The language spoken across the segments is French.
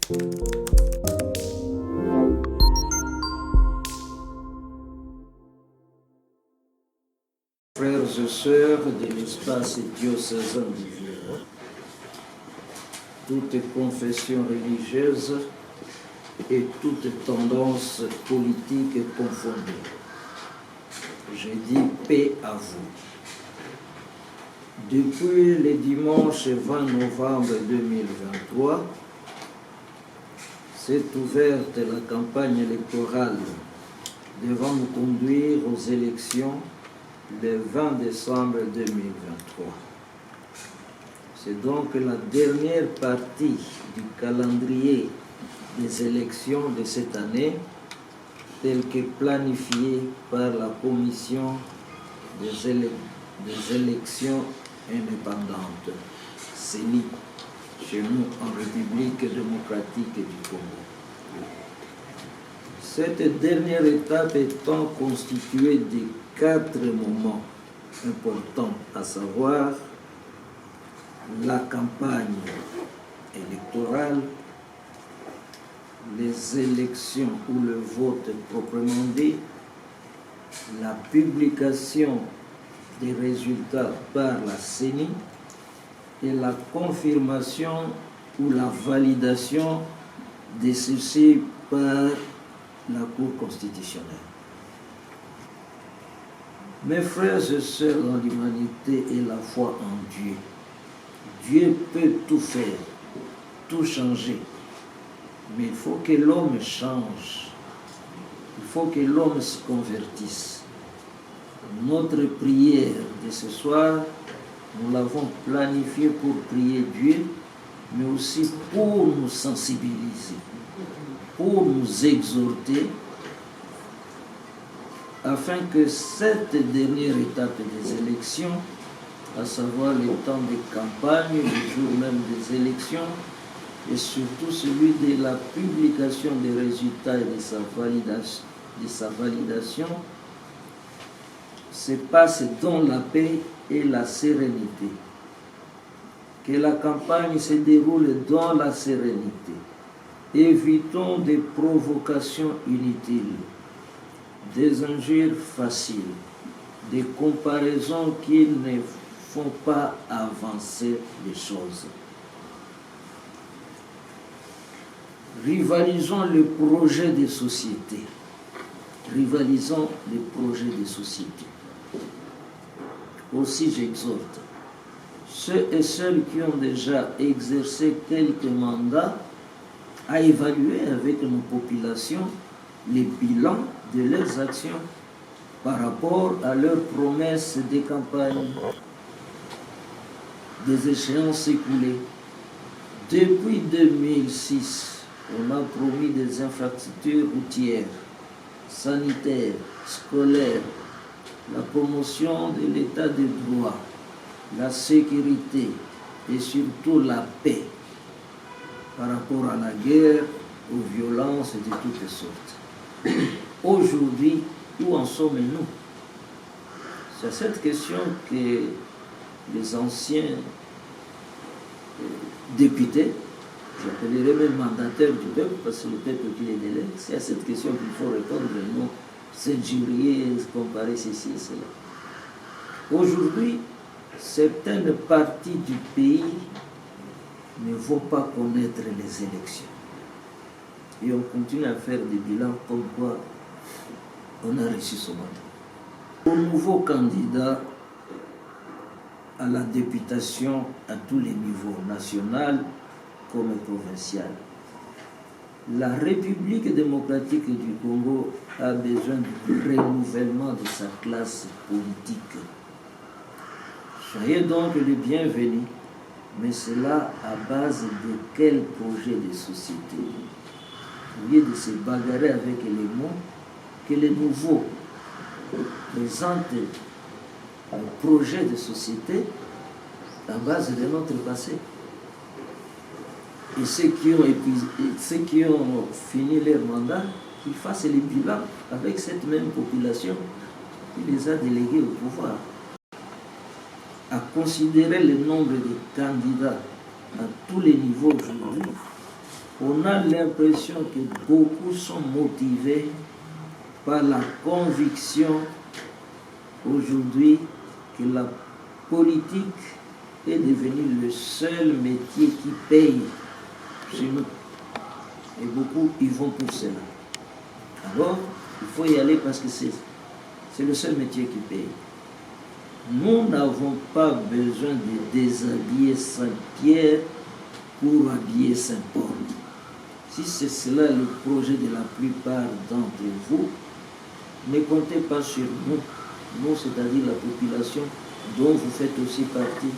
Frères et sœurs de l'espace diocésain du Vieux, toutes confessions religieuses et toutes tendances politiques confondues, je dis paix à vous. Depuis le dimanche 20 novembre 2023, s'est ouverte la campagne électorale devant nous conduire aux élections le 20 décembre 2023. C'est donc la dernière partie du calendrier des élections de cette année, telle que planifiée par la Commission des élections indépendantes, CENI, chez nous en République démocratique du Congo. Cette dernière étape étant constituée de 4 moments importants, à savoir la campagne électorale, les élections ou le vote proprement dit, la publication des résultats par la CENI et la confirmation ou la validation de ceci par la Cour constitutionnelle. Mes frères et sœurs dans l'humanité et la foi en Dieu, Dieu peut tout faire, tout changer, mais il faut que l'homme change, il faut que l'homme se convertisse. Notre prière de ce soir, nous l'avons planifiée pour prier Dieu, mais aussi pour nous sensibiliser, pour nous exhorter, afin que cette dernière étape des élections, à savoir le temps de campagne, le jour même des élections, et surtout celui de la publication des résultats et de sa validation, se passe dans la paix et la sérénité. Que la campagne se déroule dans la sérénité. Évitons des provocations inutiles, des injures faciles, des comparaisons qui ne font pas avancer les choses. Rivalisons le projet de société. Rivalisons les projets de société. Aussi, j'exhorte ceux et celles qui ont déjà exercé quelques mandats à évaluer avec nos populations les bilans de leurs actions par rapport à leurs promesses de campagne, des échéances écoulées. Depuis 2006, on a promis des infrastructures routières, sanitaires, scolaires, la promotion de l'état de droit, la sécurité et surtout la paix par rapport à la guerre, aux violences de toutes sortes. Aujourd'hui, où en sommes-nous? C'est à cette question que les anciens députés, j'appellerai même mandataires du peuple, parce que c'est le peuple qui les délègue, c'est à cette question qu'il faut répondre, et non s'injurier, comparer ceci et cela. Aujourd'hui, certaines parties du pays ne vont pas connaître les élections. Et on continue à faire des bilans comme quoi on a reçu son mandat. Au nouveau candidat à la députation à tous les niveaux, national comme provincial, la République démocratique du Congo a besoin du renouvellement de sa classe politique. Soyez donc les bienvenus, mais cela à base de quel projet de société? Au lieu de se bagarrer avec les mots, que les nouveaux présentent un projet de société à base de notre passé. Et ceux qui ont fini leur mandat, qu'ils fassent les bilans avec cette même population qui les a délégués au pouvoir. À considérer le nombre de candidats à tous les niveaux aujourd'hui, on a l'impression que beaucoup sont motivés par la conviction aujourd'hui que la politique est devenue le seul métier qui paye chez nous. Et beaucoup y vont pour cela. Alors, il faut y aller parce que c'est le seul métier qui paye. Nous n'avons pas besoin de déshabiller Saint-Pierre pour habiller Saint-Paul. Si c'est cela le projet de la plupart d'entre vous, ne comptez pas sur nous, nous c'est-à-dire la population dont vous faites aussi partie.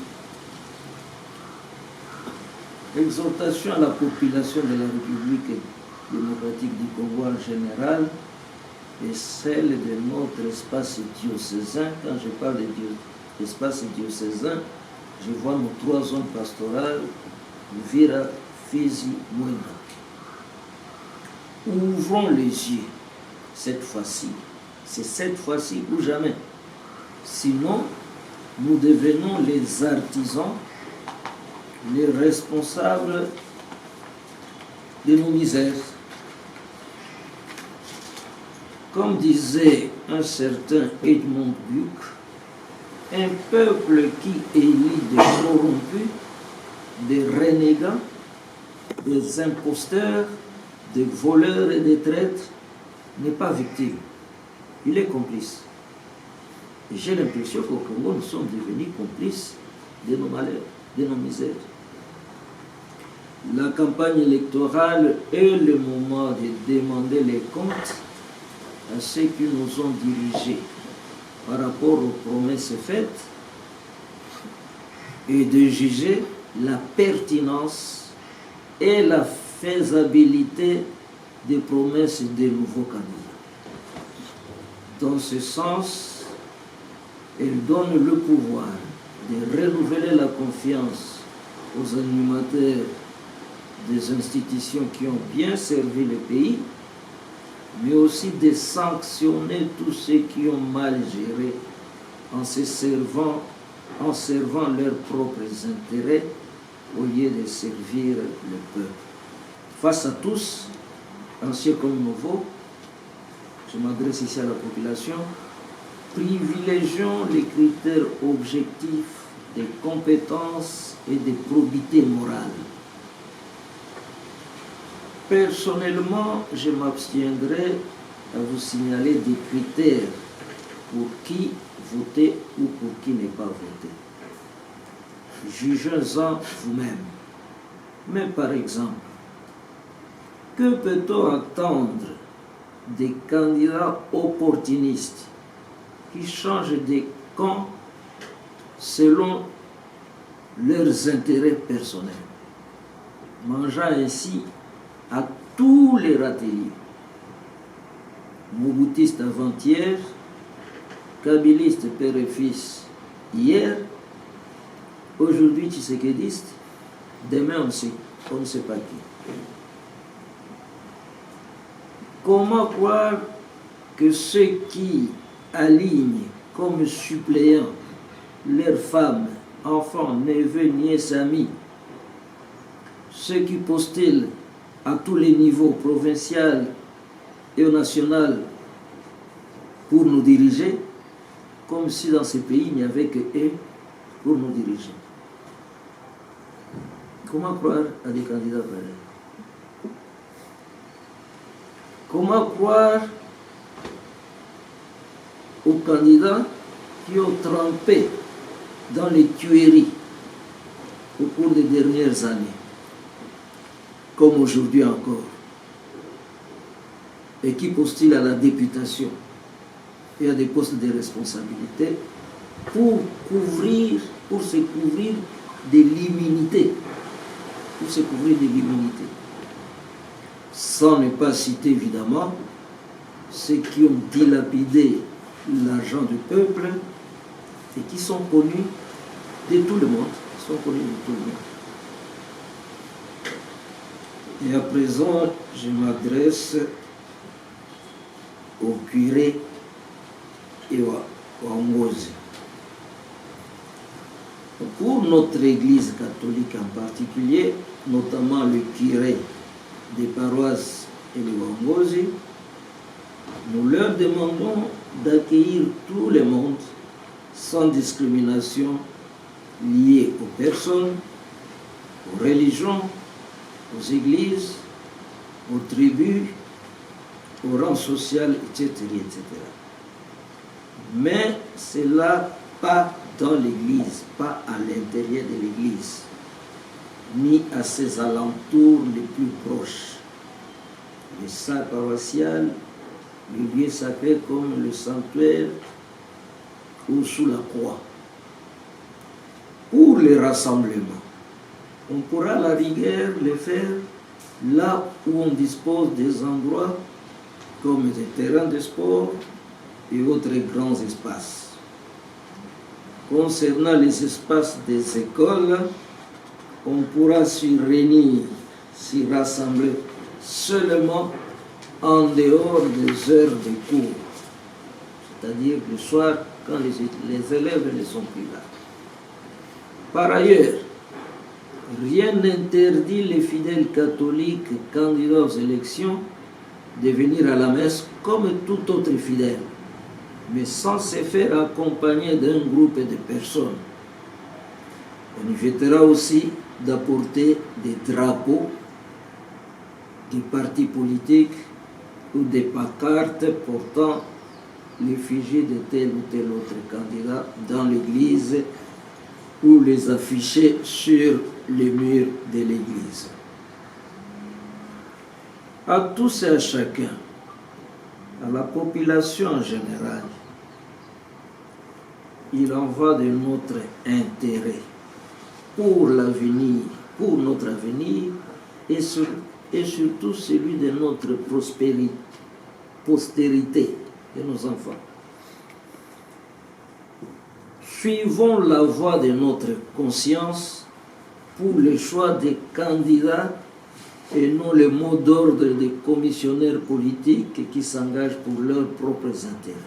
Exhortation à la population de la République démocratique du Congo en général et celle de notre espace diocésain. Quand je parle d'espace diocésain, je vois nos 3 zones pastorales, Uvira, Fizi, Mwenga. Ouvrons les yeux cette fois-ci. C'est cette fois-ci ou jamais. Sinon, nous devenons les artisans, les responsables de nos misères. Comme disait un certain Edmond Buck, un peuple qui élit des corrompus, des renégats, des imposteurs, des voleurs et des traîtres n'est pas victime. Il est complice. Et j'ai l'impression qu'au Congo, nous sommes devenus complices de nos malheurs, de nos misères. La campagne électorale est le moment de demander les comptes à ceux qui nous ont dirigés par rapport aux promesses faites et de juger la pertinence et la faisabilité des promesses des nouveaux candidats. Dans ce sens, elle donne le pouvoir de renouveler la confiance aux animateurs des institutions qui ont bien servi le pays, mais aussi de sanctionner tous ceux qui ont mal géré en servant leurs propres intérêts au lieu de servir le peuple. Face à tous, anciens comme nouveaux, je m'adresse ici à la population, privilégions les critères objectifs des compétences et des probités morales. Personnellement, je m'abstiendrai à vous signaler des critères pour qui voter ou pour qui ne pas voter. Jugez-en vous-même. Mais par exemple, que peut-on attendre des candidats opportunistes qui changent de camp selon leurs intérêts personnels, mangeant ainsi à tous les râteliers, Mobutistes avant-hier, Kabilistes père et fils hier, aujourd'hui Tshisekidistes, demain on ne sait pas qui. Comment croire que ceux qui alignent comme suppléants leurs femmes, enfants, neveux, nièces, amis, ceux qui postulent à tous les niveaux, provincial et au national, pour nous diriger, comme si dans ce pays il n'y avait que eux pour nous diriger. Comment croire à des candidats pareils? Comment croire aux candidats qui ont trempé dans les tueries au cours des dernières années, comme aujourd'hui encore, et qui postulent à la députation et à des postes de responsabilité pour se couvrir de l'immunité, sans ne pas citer évidemment ceux qui ont dilapidé l'argent du peuple et qui sont connus de tout le monde, Et à présent, je m'adresse au curé et au Ngozi. Pour notre Église catholique en particulier, notamment le curé des paroisses et les Wangozi, nous leur demandons d'accueillir tout le monde sans discrimination liée aux personnes, aux religions, aux églises, aux tribus, au rang social, etc., etc. Mais cela pas dans l'Église, pas à l'intérieur de l'Église, ni à ses alentours les plus proches. Les salles paroissiales, les lieux sacrés comme le sanctuaire ou sous la croix. Pour les rassemblements, on pourra à la rigueur les faire là où on dispose des endroits comme des terrains de sport et autres grands espaces. Concernant les espaces des écoles, on pourra s'y réunir, s'y rassembler seulement en dehors des heures de cours, c'est-à-dire le soir quand les élèves ne sont plus là. Par ailleurs, rien n'interdit les fidèles catholiques candidats aux élections de venir à la messe comme tout autre fidèle, mais sans se faire accompagner d'un groupe de personnes. On évitera aussi d'apporter des drapeaux, des partis politiques ou des pancartes portant l'effigie de tel ou tel autre candidat dans l'église ou les afficher sur les murs de l'église. À tous et à chacun, à la population en général, il en va de notre intérêt pour l'avenir, pour notre avenir et surtout celui de notre postérité, de nos enfants. Suivons la voie de notre conscience pour le choix des candidats et non le mot d'ordre des commissionnaires politiques qui s'engagent pour leurs propres intérêts.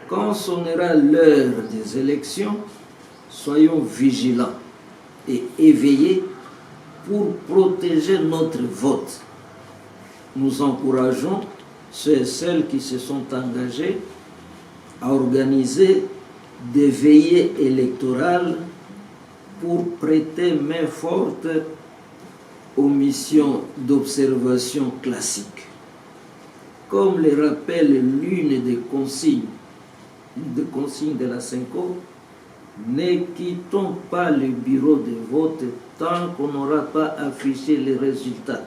Quand sonnera l'heure des élections, soyons vigilants et éveillés pour protéger notre vote. Nous encourageons ceux et celles qui se sont engagés à organiser des veillées électorales pour prêter main forte aux missions d'observation classiques. Comme le rappelle l'une des consignes de la CENCO, ne quittons pas le bureau de vote tant qu'on n'aura pas affiché les résultats.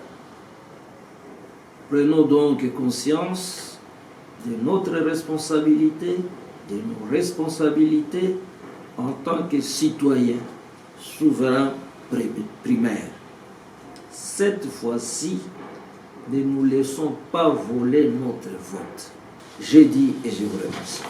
Prenons donc conscience de notre responsabilité, de nos responsabilités en tant que citoyens souverains primaires. Cette fois-ci, ne nous laissons pas voler notre vote. J'ai dit et je vous remercie.